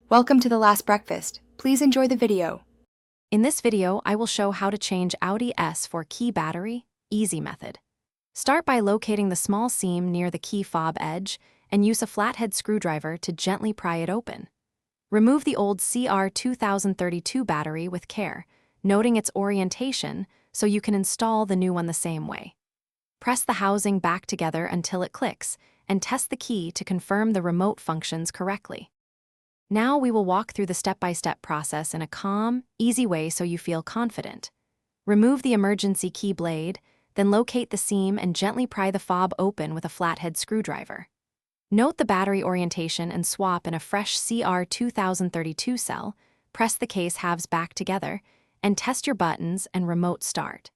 Welcome to The Last Breakfast. Please enjoy the video. In this video, I will show how to change Audi S4 key battery, easy method. Start by locating the small seam near the key fob edge and use a flathead screwdriver to gently pry it open. Remove the old CR2032 battery with care, noting its orientation so you can install the new one the same way. Press the housing back together until it clicks and test the key to confirm the remote functions correctly. Now we will walk through the step-by-step process in a calm, easy way so you feel confident. Remove the emergency key blade, then locate the seam and gently pry the fob open with a flathead screwdriver. Note the battery orientation and swap in a fresh CR2032 cell, press the case halves back together, and test your buttons and remote start.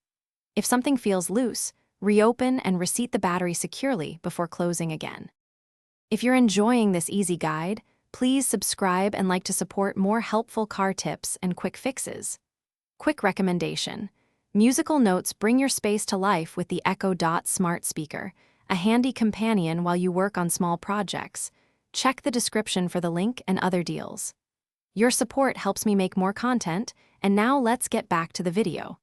If something feels loose, reopen and reseat the battery securely before closing again. If you're enjoying this easy guide, please subscribe and like to support more helpful car tips and quick fixes. Quick recommendation: musical notes bring your space to life with the Echo Dot smart speaker, a handy companion while you work on small projects. Check the description for the link and other deals. Your support helps me make more content, and now let's get back to the video.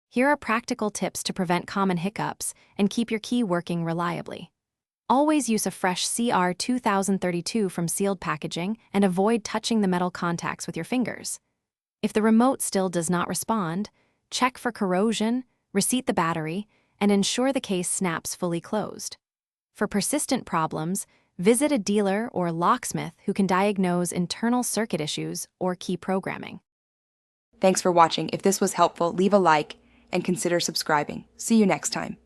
Here are practical tips to prevent common hiccups and keep your key working reliably. Always use a fresh CR2032 from sealed packaging and avoid touching the metal contacts with your fingers. If the remote still does not respond, check for corrosion, reseat the battery, and ensure the case snaps fully closed. For persistent problems, visit a dealer or locksmith who can diagnose internal circuit issues or key programming. Thanks for watching. If this was helpful, leave a like and consider subscribing. See you next time.